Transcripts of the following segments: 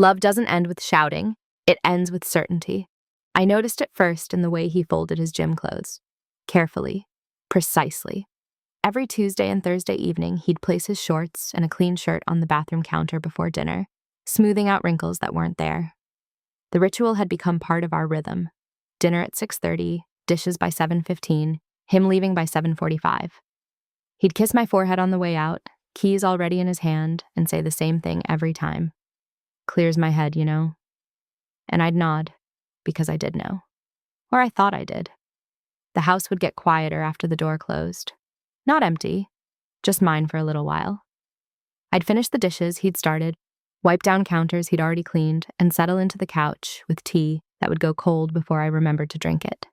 Love doesn't end with shouting, it ends with certainty. I noticed it first in the way he folded his gym clothes. Carefully, precisely. Every Tuesday and Thursday evening, he'd place his shorts and a clean shirt on the bathroom counter before dinner, smoothing out wrinkles that weren't there. The ritual had become part of our rhythm. Dinner at 6:30, dishes by 7:15, him leaving by 7:45. He'd kiss my forehead on the way out, keys already in his hand, and say the same thing every time. Clears my head, you know. And I'd nod, because I did know. Or I thought I did. The house would get quieter after the door closed. Not empty, just mine for a little while. I'd finish the dishes he'd started, wipe down counters he'd already cleaned, and settle into the couch with tea that would go cold before I remembered to drink it.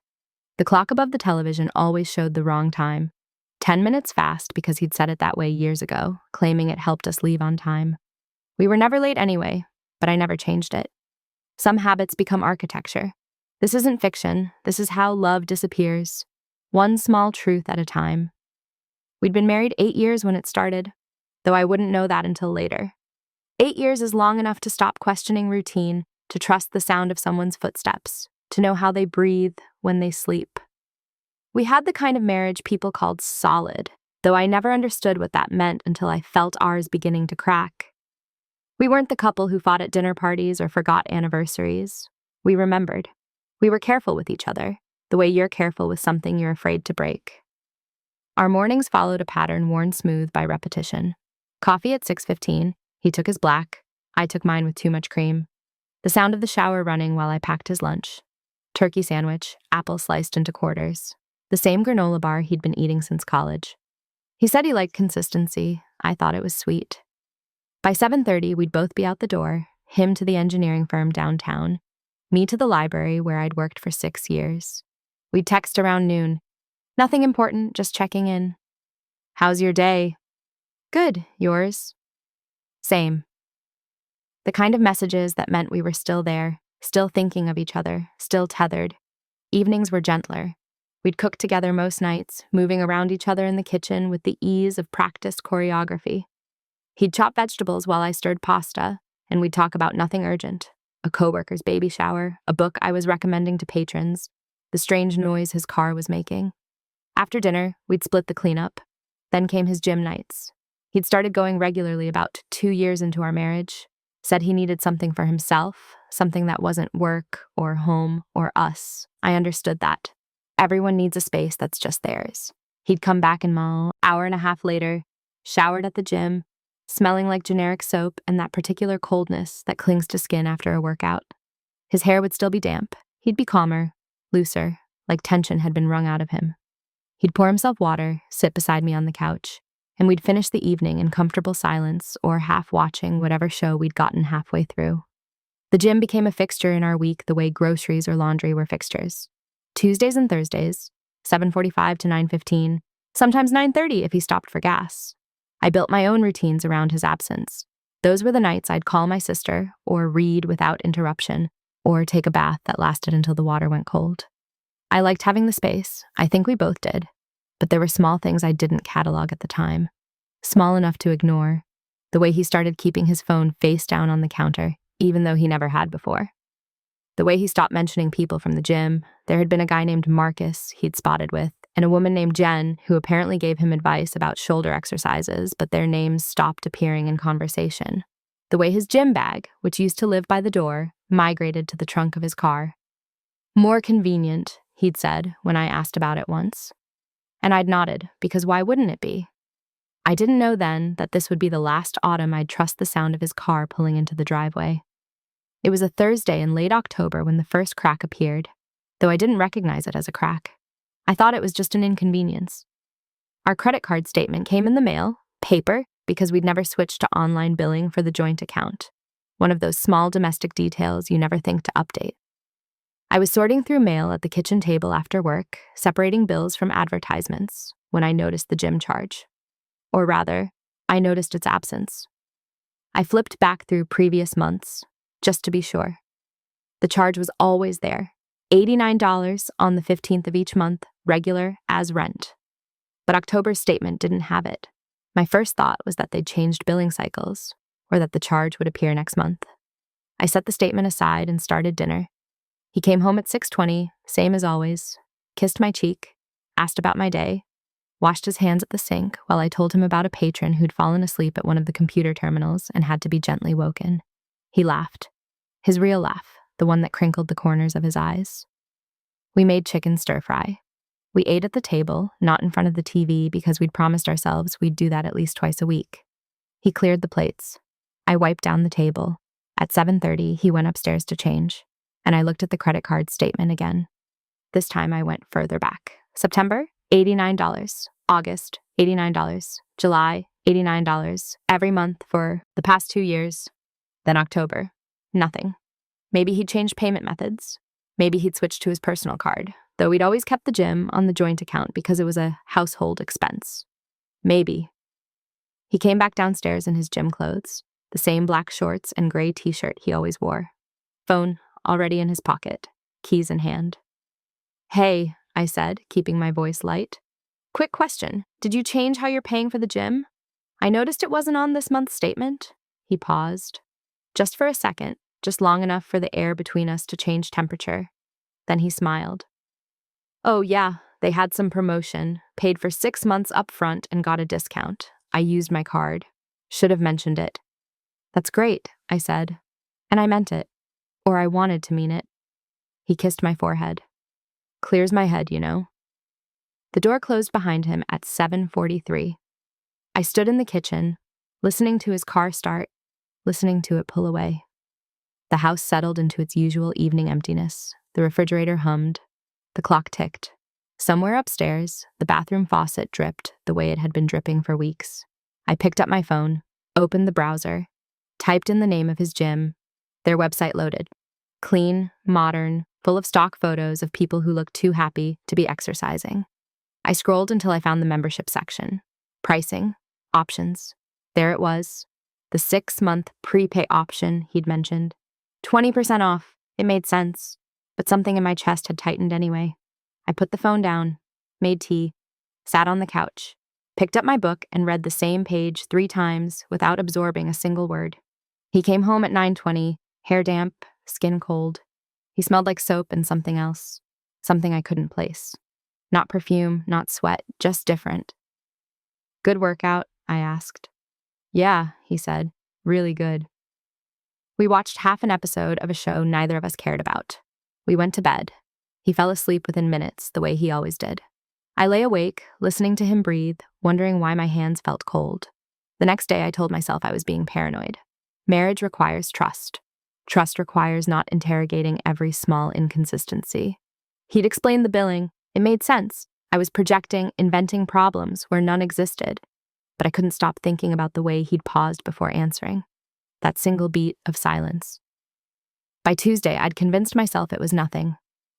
The clock above the television always showed the wrong time. 10 minutes fast because he'd set it that way years ago, claiming it helped us leave on time. We were never late anyway, but I never changed it. Some habits become architecture. This isn't fiction. This is how love disappears. One small truth at a time. We'd been married 8 years when it started, though I wouldn't know that until later. 8 years is long enough to stop questioning routine, to trust the sound of someone's footsteps, to know how they breathe when they sleep. We had the kind of marriage people called solid, though I never understood what that meant until I felt ours beginning to crack. We weren't the couple who fought at dinner parties or forgot anniversaries. We remembered. We were careful with each other, the way you're careful with something you're afraid to break. Our mornings followed a pattern worn smooth by repetition. Coffee at 6:15, he took his black, I took mine with too much cream. The sound of the shower running while I packed his lunch. Turkey sandwich, apple sliced into quarters. The same granola bar he'd been eating since college. He said he liked consistency. I thought it was sweet. By 7:30, we'd both be out the door, him to the engineering firm downtown, me to the library where I'd worked for 6 years. We'd text around noon. Nothing important, just checking in. How's your day? Good, yours? Same. The kind of messages that meant we were still there, still thinking of each other, still tethered. Evenings were gentler. We'd cook together most nights, moving around each other in the kitchen with the ease of practiced choreography. He'd chop vegetables while I stirred pasta, and we'd talk about nothing urgent. A coworker's baby shower, a book I was recommending to patrons, the strange noise his car was making. After dinner, we'd split the cleanup. Then came his gym nights. He'd started going regularly about 2 years into our marriage, said he needed something for himself, something that wasn't work or home or us. I understood that. Everyone needs a space that's just theirs. He'd come back in Mall, hour and a half later, showered at the gym, smelling like generic soap and that particular coldness that clings to skin after a workout. His hair would still be damp. He'd be calmer, looser, like tension had been wrung out of him. He'd pour himself water, sit beside me on the couch, and we'd finish the evening in comfortable silence or half watching whatever show we'd gotten halfway through. The gym became a fixture in our week the way groceries or laundry were fixtures. Tuesdays and Thursdays, 7:45 to 9:15, sometimes 9:30 if he stopped for gas. I built my own routines around his absence. Those were the nights I'd call my sister, or read without interruption, or take a bath that lasted until the water went cold. I liked having the space, I think we both did, but there were small things I didn't catalog at the time. Small enough to ignore. The way he started keeping his phone face down on the counter, even though he never had before. The way he stopped mentioning people from the gym. There had been a guy named Marcus he'd spotted with, and a woman named Jen who apparently gave him advice about shoulder exercises, but their names stopped appearing in conversation. The way his gym bag, which used to live by the door, migrated to the trunk of his car. More convenient, he'd said when I asked about it once. And I'd nodded, because why wouldn't it be? I didn't know then that this would be the last autumn I'd trust the sound of his car pulling into the driveway. It was a Thursday in late October when the first crack appeared, though I didn't recognize it as a crack. I thought it was just an inconvenience. Our credit card statement came in the mail, paper, because we'd never switched to online billing for the joint account. One of those small domestic details you never think to update. I was sorting through mail at the kitchen table after work, separating bills from advertisements, when I noticed the gym charge. Or rather, I noticed its absence. I flipped back through previous months, just to be sure. The charge was always there, $89 on the 15th of each month, regular as rent. But October's statement didn't have it. My first thought was that they'd changed billing cycles, or that the charge would appear next month. I set the statement aside and started dinner. He came home at 6:20, same as always, kissed my cheek, asked about my day, washed his hands at the sink while I told him about a patron who'd fallen asleep at one of the computer terminals and had to be gently woken. He laughed. His real laugh, the one that crinkled the corners of his eyes. We made chicken stir-fry. We ate at the table, not in front of the TV because we'd promised ourselves we'd do that at least twice a week. He cleared the plates. I wiped down the table. At 7:30, he went upstairs to change, and I looked at the credit card statement again. This time I went further back. September, $89. August, $89. July, $89. Every month for the past 2 years. Then October, nothing. Maybe he'd changed payment methods. Maybe he'd switched to his personal card, though we'd always kept the gym on the joint account because it was a household expense. Maybe. He came back downstairs in his gym clothes, the same black shorts and gray t-shirt he always wore. Phone already in his pocket, keys in hand. "Hey," I said, keeping my voice light. "Quick question. Did you change how you're paying for the gym? I noticed it wasn't on this month's statement." He paused. Just for a second, just long enough for the air between us to change temperature. Then he smiled. "Oh yeah, they had some promotion, paid for 6 months up front and got a discount. I used my card. Should have mentioned it." "That's great," I said. And I meant it. Or I wanted to mean it. He kissed my forehead. "Clears my head, you know." The door closed behind him at 7:43. I stood in the kitchen, listening to his car start, listening to it pull away. The house settled into its usual evening emptiness. The refrigerator hummed. The clock ticked. Somewhere upstairs, the bathroom faucet dripped the way it had been dripping for weeks. I picked up my phone, opened the browser, typed in the name of his gym. Their website loaded. Clean, modern, full of stock photos of people who looked too happy to be exercising. I scrolled until I found the membership section. Pricing, options. There it was. The 6-month prepay option he'd mentioned. 20% off. It made sense. But something in my chest had tightened anyway. I put the phone down, made tea, sat on the couch, picked up my book and read the same page 3 times without absorbing a single word. He came home at 9:20, hair damp, skin cold. He smelled like soap and something else, something I couldn't place. Not perfume, not sweat, just different. "Good workout?" I asked. "Yeah," he said, "really good." We watched half an episode of a show neither of us cared about. We went to bed. He fell asleep within minutes, the way he always did. I lay awake, listening to him breathe, wondering why my hands felt cold. The next day I told myself I was being paranoid. Marriage requires trust. Trust requires not interrogating every small inconsistency. He'd explained the billing. It made sense. I was projecting, inventing problems where none existed. But I couldn't stop thinking about the way he'd paused before answering. That single beat of silence. By Tuesday, I'd convinced myself it was nothing.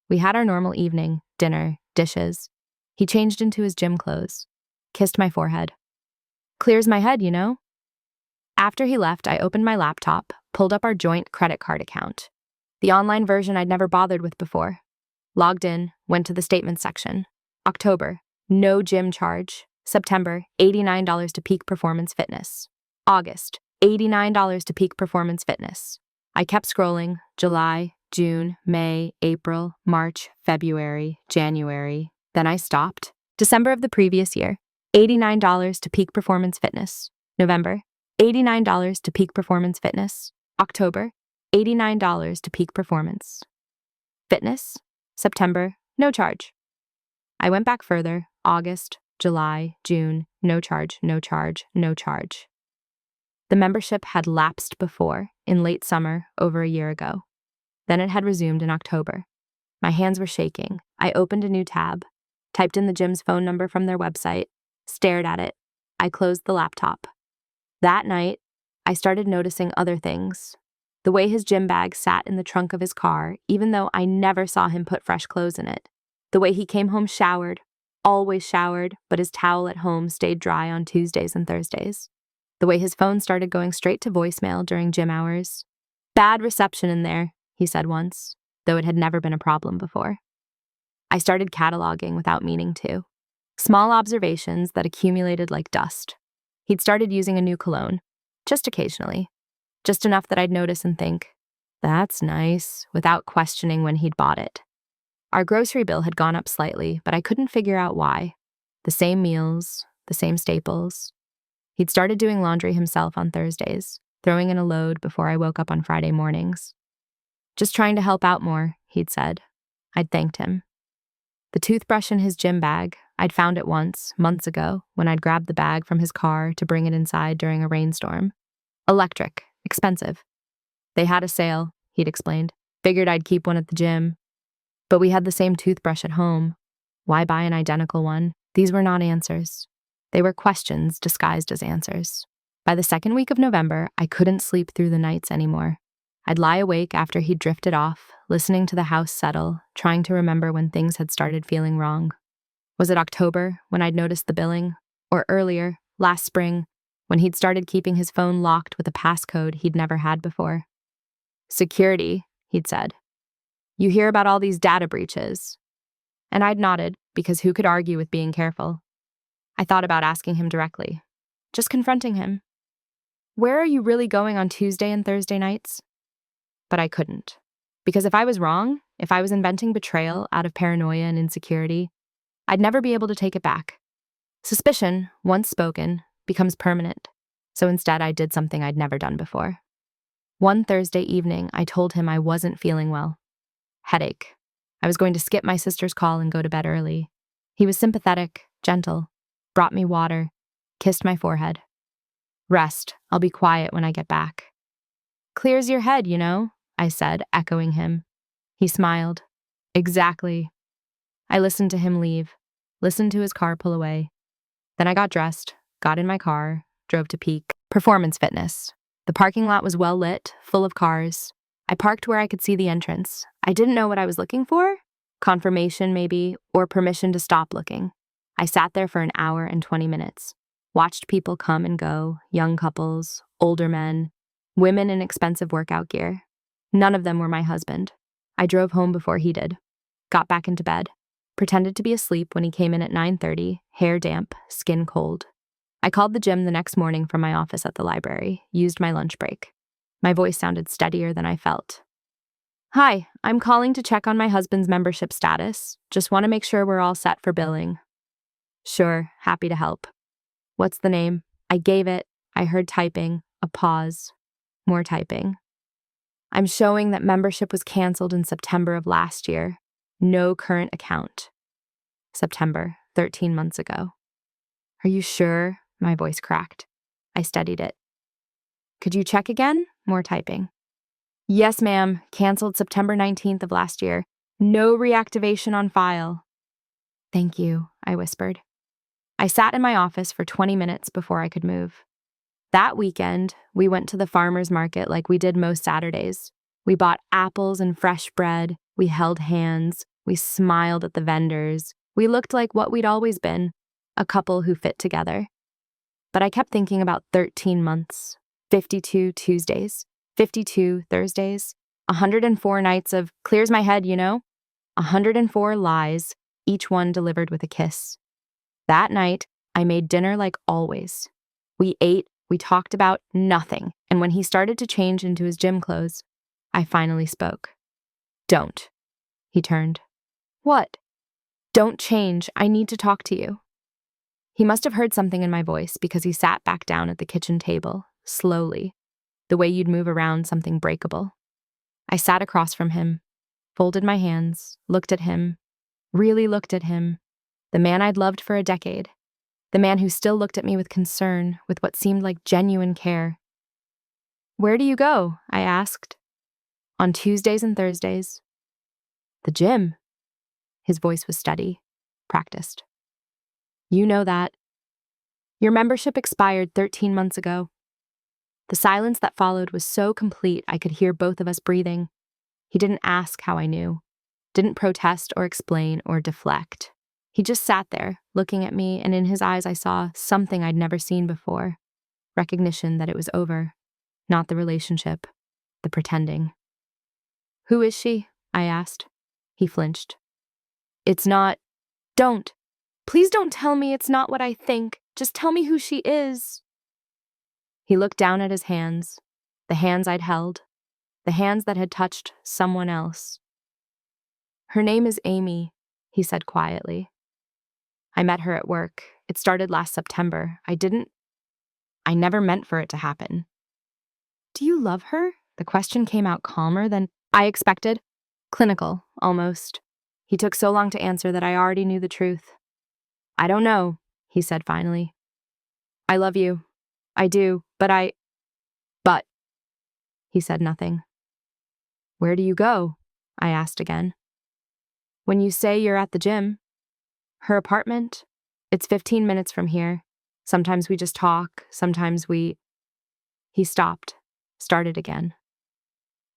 We had our normal evening, dinner, dishes. He changed into his gym clothes, kissed my forehead. "Clears my head, you know?" After he left, I opened my laptop, pulled up our joint credit card account. The online version I'd never bothered with before. Logged in, went to the statement section. October, no gym charge. September, $89 to Peak Performance Fitness. August, $89 to Peak Performance Fitness. I kept scrolling. July, June, May, April, March, February, January. Then I stopped. December of the previous year, $89 to Peak Performance Fitness. November, $89 to Peak Performance Fitness. October, $89 to Peak Performance Fitness. September, no charge. I went back further. August, July, June, no charge, no charge, no charge. The membership had lapsed before, in late summer, over a year ago. Then it had resumed in October. My hands were shaking. I opened a new tab, typed in the gym's phone number from their website, stared at it. I closed the laptop. That night, I started noticing other things. The way his gym bag sat in the trunk of his car, even though I never saw him put fresh clothes in it. The way he came home showered, always showered, but his towel at home stayed dry on Tuesdays and Thursdays. The way his phone started going straight to voicemail during gym hours. "Bad reception in there," he said once, though it had never been a problem before. I started cataloging without meaning to. Small observations that accumulated like dust. He'd started using a new cologne, just occasionally. Just enough that I'd notice and think, That's nice, without questioning when he'd bought it. Our grocery bill had gone up slightly, but I couldn't figure out why. The same meals, the same staples. He'd started doing laundry himself on Thursdays, throwing in a load before I woke up on Friday mornings. Just trying to help out more, he'd said. I'd thanked him. The toothbrush in his gym bag, I'd found it once, months ago, when I'd grabbed the bag from his car to bring it inside during a rainstorm. Electric, expensive. They had a sale, he'd explained. Figured I'd keep one at the gym. But we had the same toothbrush at home. Why buy an identical one? These were not answers. They were questions disguised as answers. By the second week of November, I couldn't sleep through the nights anymore. I'd lie awake after he'd drifted off, listening to the house settle, trying to remember when things had started feeling wrong. Was it October, when I'd noticed the billing? Or earlier, last spring, when he'd started keeping his phone locked with a passcode he'd never had before? Security, he'd said. You hear about all these data breaches. And I'd nodded, because who could argue with being careful? I thought about asking him directly, just confronting him. Where are you really going on Tuesday and Thursday nights? But I couldn't. Because if I was wrong, if I was inventing betrayal out of paranoia and insecurity, I'd never be able to take it back. Suspicion, once spoken, becomes permanent. So instead, I did something I'd never done before. One Thursday evening, I told him I wasn't feeling well. Headache. I was going to skip my sister's call and go to bed early. He was sympathetic, gentle, brought me water, kissed my forehead. Rest. I'll be quiet when I get back. Clears your head, you know, I said, echoing him. He smiled. Exactly. I listened to him leave, listened to his car pull away. Then I got dressed, got in my car, drove to Peak Performance Fitness. The parking lot was well lit, full of cars. I parked where I could see the entrance. I didn't know what I was looking for. Confirmation, maybe, or permission to stop looking. I sat there for an hour and 20 minutes. Watched people come and go, young couples, older men, women in expensive workout gear. None of them were my husband. I drove home before he did. Got back into bed. Pretended to be asleep when he came in at 9:30, hair damp, skin cold. I called the gym the next morning from my office at the library, used my lunch break. My voice sounded steadier than I felt. Hi, I'm calling to check on my husband's membership status. Just want to make sure we're all set for billing. Sure, happy to help. What's the name? I gave it. I heard typing, a pause, more typing. I'm showing that membership was canceled in September of last year. No current account. September, 13 months ago. Are you sure? My voice cracked. I studied it. Could you check again? More typing. Yes, ma'am. Canceled September 19th of last year. No reactivation on file. Thank you, I whispered. I sat in my office for 20 minutes before I could move. That weekend, we went to the farmer's market like we did most Saturdays. We bought apples and fresh bread. We held hands. We smiled at the vendors. We looked like what we'd always been, a couple who fit together. But I kept thinking about 13 months, 52 Tuesdays, 52 Thursdays, 104 nights of clears my head, you know? 104 lies, each one delivered with a kiss. That night, I made dinner like always. We ate, we talked about nothing, and when he started to change into his gym clothes, I finally spoke. Don't. He turned. What? Don't change. I need to talk to you. He must have heard something in my voice because he sat back down at the kitchen table, slowly, the way you'd move around something breakable. I sat across from him, folded my hands, looked at him, really looked at him, the man I'd loved for a decade, the man who still looked at me with concern, with what seemed like genuine care. Where do you go? I asked. On Tuesdays and Thursdays. The gym. His voice was steady, practiced. You know that. Your membership expired 13 months ago. The silence that followed was so complete I could hear both of us breathing. He didn't ask how I knew, didn't protest or explain or deflect. He just sat there, looking at me, and in his eyes I saw something I'd never seen before. Recognition that it was over. Not the relationship, the pretending. Who is she? I asked. He flinched. It's not. Don't. Please don't tell me it's not what I think. Just tell me who she is. He looked down at his hands, the hands I'd held. the hands that had touched someone else. "Her name is Amy," he said quietly. "I met her at work. It started last September. I never meant for it to happen." "Do you love her?" The question came out calmer than I expected. Clinical, almost. He took so long to answer that I already knew the truth. "I don't know," he said finally. "I love you. I do, but," he said nothing. "Where do you go?" I asked again. "When you say you're at the gym." "Her apartment? It's 15 minutes from here. Sometimes we just talk, sometimes we—" He stopped, started again.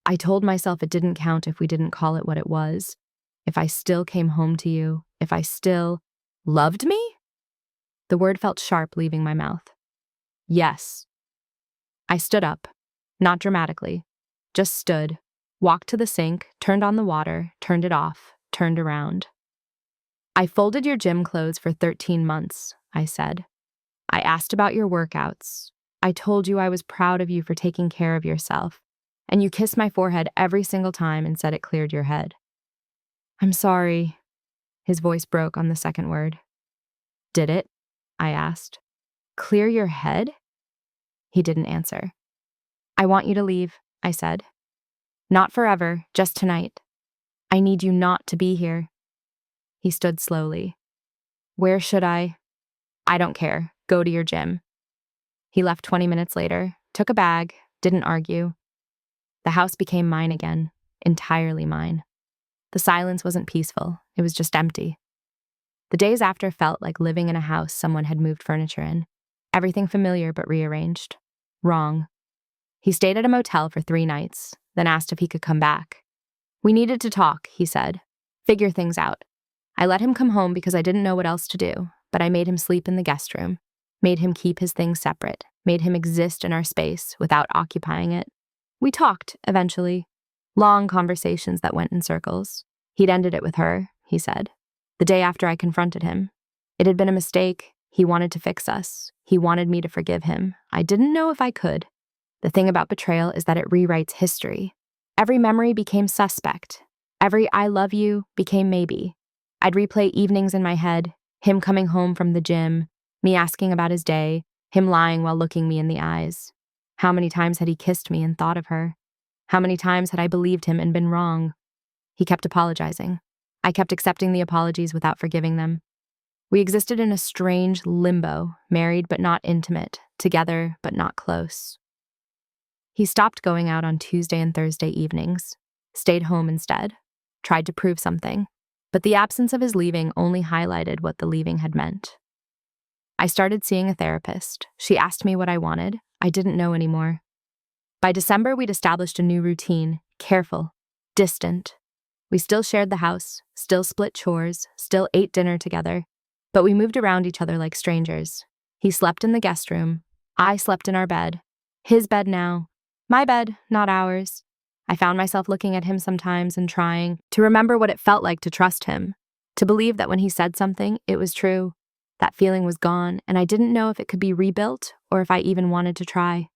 "I told myself it didn't count if we didn't call it what it was. If I still came home to you, if I still loved me?" The word felt sharp leaving my mouth. "Yes." I stood up, not dramatically, just stood, walked to the sink, turned on the water, turned it off, turned around. "I folded your gym clothes for 13 months, I said. I asked about your workouts. I told you I was proud of you for taking care of yourself, and you kissed my forehead every single time and said it cleared your head." "I'm sorry." His voice broke on the second word. "Did it?" I asked. "Clear your head?" He didn't answer. "I want you to leave," I said. "Not forever, just tonight. I need you not to be here." He stood slowly. "Where should I?" "I don't care. Go to your gym." He left 20 minutes later, took a bag, didn't argue. The house became mine again, entirely mine. The silence wasn't peaceful, it was just empty. The days after felt like living in a house someone had moved furniture in. Everything familiar but rearranged. Wrong. He stayed at a motel for 3 nights, then asked if he could come back. "We needed to talk," he said. "Figure things out." I let him come home because I didn't know what else to do, but I made him sleep in the guest room, made him keep his things separate, made him exist in our space without occupying it. We talked, eventually. Long conversations that went in circles. He'd ended it with her, he said. The day after I confronted him. It had been a mistake. He wanted to fix us. He wanted me to forgive him. I didn't know if I could. The thing about betrayal is that it rewrites history. Every memory became suspect. Every "I love you" became maybe. I'd replay evenings in my head, him coming home from the gym, me asking about his day, him lying while looking me in the eyes. How many times had he kissed me and thought of her? How many times had I believed him and been wrong? He kept apologizing. I kept accepting the apologies without forgiving them. We existed in a strange limbo, married but not intimate, together but not close. He stopped going out on Tuesday and Thursday evenings, stayed home instead, tried to prove something, but the absence of his leaving only highlighted what the leaving had meant. I started seeing a therapist. She asked me what I wanted. I didn't know anymore. By December, we'd established a new routine, careful, distant. We still shared the house, still split chores, still ate dinner together, but we moved around each other like strangers. He slept in the guest room. I slept in our bed. His bed now. My bed, not ours. I found myself looking at him sometimes and trying to remember what it felt like to trust him, to believe that when he said something, it was true. That feeling was gone, and I didn't know if it could be rebuilt or if I even wanted to try.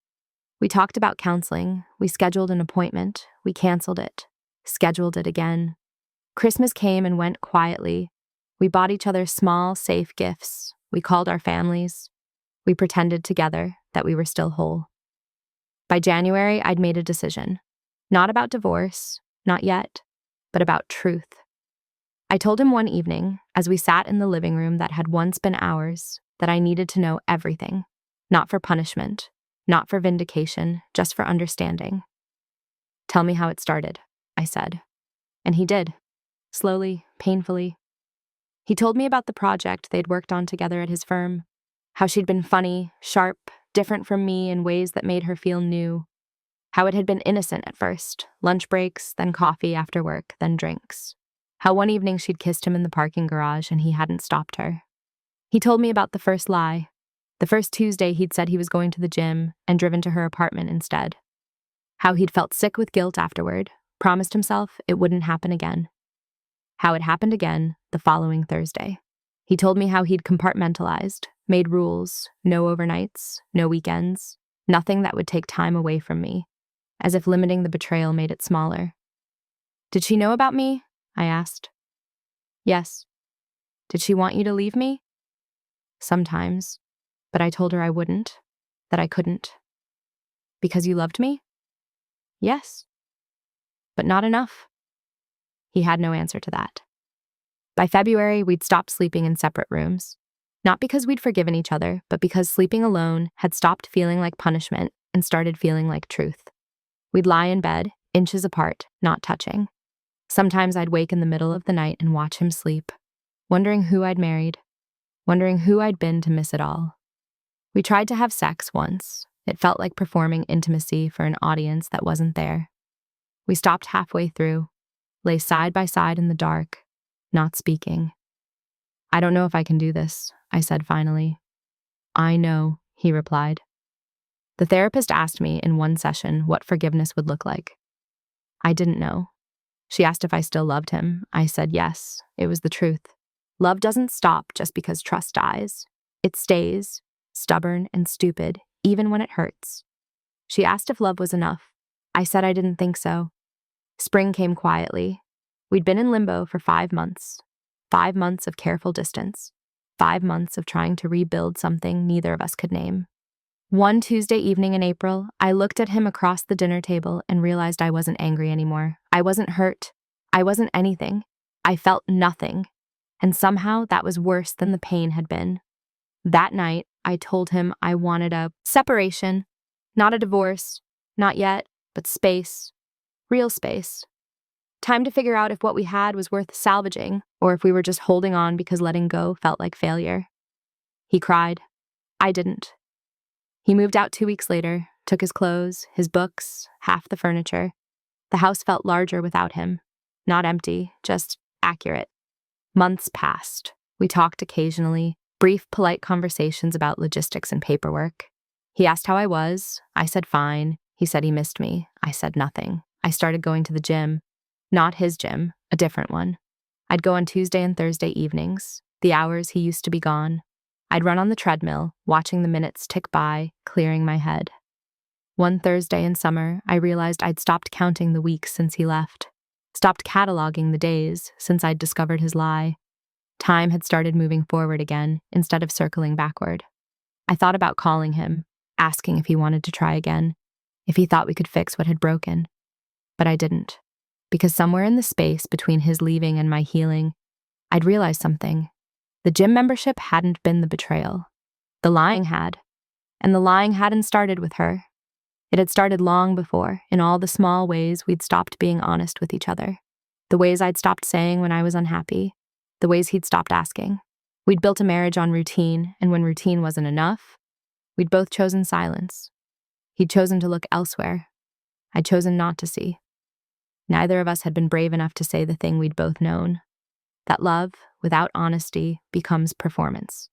We talked about counseling. We scheduled an appointment. We canceled it. Scheduled it again. Christmas came and went quietly. We bought each other small, safe gifts. We called our families. We pretended together that we were still whole. By January, I'd made a decision. Not about divorce, not yet, but about truth. I told him one evening, as we sat in the living room that had once been ours, that I needed to know everything, not for punishment, not for vindication, just for understanding. "Tell me how it started," I said. And he did, slowly, painfully. He told me about the project they'd worked on together at his firm, how she'd been funny, sharp, different from me in ways that made her feel new, how it had been innocent at first, lunch breaks, then coffee after work, then drinks, how one evening she'd kissed him in the parking garage and he hadn't stopped her. He told me about the first lie, the first Tuesday he'd said he was going to the gym and driven to her apartment instead, how he'd felt sick with guilt afterward, promised himself it wouldn't happen again. How it happened again the following Thursday. He told me how he'd compartmentalized, made rules, no overnights, no weekends, nothing that would take time away from me. as if limiting the betrayal made it smaller. Did she know about me? I asked. Yes. Did she want you to leave me? Sometimes, but I told her I wouldn't, that I couldn't. Because you loved me? Yes. But not enough. He had no answer to that. By February, we'd stopped sleeping in separate rooms. Not because we'd forgiven each other, but because sleeping alone had stopped feeling like punishment and started feeling like truth. We'd lie in bed, inches apart, not touching. Sometimes I'd wake in the middle of the night and watch him sleep, wondering who I'd married, wondering who I'd been to miss it all. We tried to have sex once. It felt like performing intimacy for an audience that wasn't there. We stopped halfway through, lay side by side in the dark, not speaking. I don't know if I can do this, I said finally. I know, he replied. The therapist asked me in one session what forgiveness would look like. I didn't know. She asked if I still loved him. I said yes. It was the truth. Love doesn't stop just because trust dies. It stays, stubborn and stupid, even when it hurts. She asked if love was enough. I said I didn't think so. Spring came quietly. We'd been in limbo for 5 months. 5 months of careful distance. 5 months of trying to rebuild something neither of us could name. One Tuesday evening in April, I looked at him across the dinner table and realized I wasn't angry anymore. I wasn't hurt. I wasn't anything. I felt nothing. And somehow that was worse than the pain had been. That night, I told him I wanted a separation, not a divorce, not yet, but space, real space. Time to figure out if what we had was worth salvaging or if we were just holding on because letting go felt like failure. He cried. I didn't. He moved out 2 weeks later, took his clothes, his books, half the furniture. The house felt larger without him. Not empty, just accurate. Months passed. We talked occasionally, brief, polite conversations about logistics and paperwork. He asked how I was. I said fine. He said he missed me. I said nothing. I started going to the gym. Not his gym, a different one. I'd go on Tuesday and Thursday evenings, the hours he used to be gone. I'd run on the treadmill, watching the minutes tick by, clearing my head. One Thursday in summer, I realized I'd stopped counting the weeks since he left, stopped cataloging the days since I'd discovered his lie. Time had started moving forward again instead of circling backward. I thought about calling him, asking if he wanted to try again, if he thought we could fix what had broken. But I didn't, because somewhere in the space between his leaving and my healing, I'd realized something. The gym membership hadn't been the betrayal. The lying had. And the lying hadn't started with her. It had started long before, in all the small ways we'd stopped being honest with each other. The ways I'd stopped saying when I was unhappy. The ways he'd stopped asking. We'd built a marriage on routine, and when routine wasn't enough, we'd both chosen silence. He'd chosen to look elsewhere. I'd chosen not to see. Neither of us had been brave enough to say the thing we'd both known. That love, without honesty, becomes performance.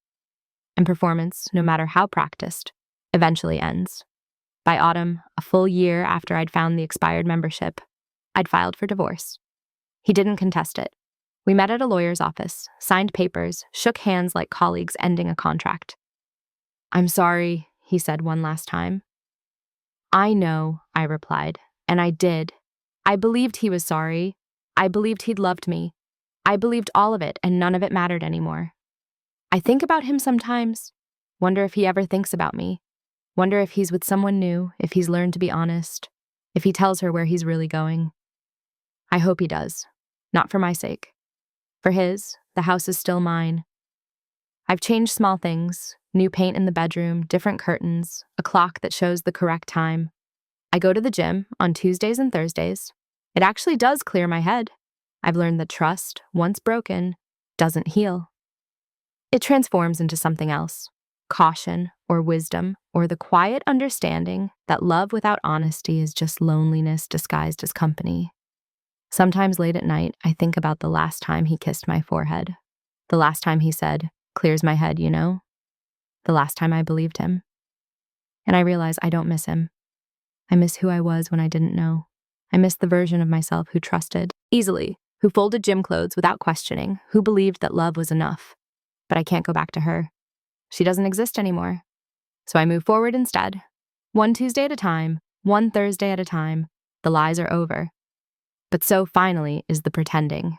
And performance, no matter how practiced, eventually ends. By autumn, a full year after I'd found the expired membership, I'd filed for divorce. He didn't contest it. We met at a lawyer's office, signed papers, shook hands like colleagues ending a contract. I'm sorry, he said one last time. I know, I replied, and I did. I believed he was sorry. I believed he'd loved me. I believed all of it, and none of it mattered anymore. I think about him sometimes, wonder if he ever thinks about me, wonder if he's with someone new, if he's learned to be honest, if he tells her where he's really going. I hope he does, not for my sake. For his, the house is still mine. I've changed small things, new paint in the bedroom, different curtains, a clock that shows the correct time. I go to the gym on Tuesdays and Thursdays. It actually does clear my head. I've learned that trust, once broken, doesn't heal. It transforms into something else, caution or wisdom or the quiet understanding that love without honesty is just loneliness disguised as company. Sometimes late at night, I think about the last time he kissed my forehead. The last time he said, clears my head, you know? The last time I believed him. And I realize I don't miss him. I miss who I was when I didn't know. I miss the version of myself who trusted easily, who folded gym clothes without questioning, who believed that love was enough. But I can't go back to her. She doesn't exist anymore. So I move forward instead, one Tuesday at a time, One Thursday at a time, the lies are over. But so finally is the pretending.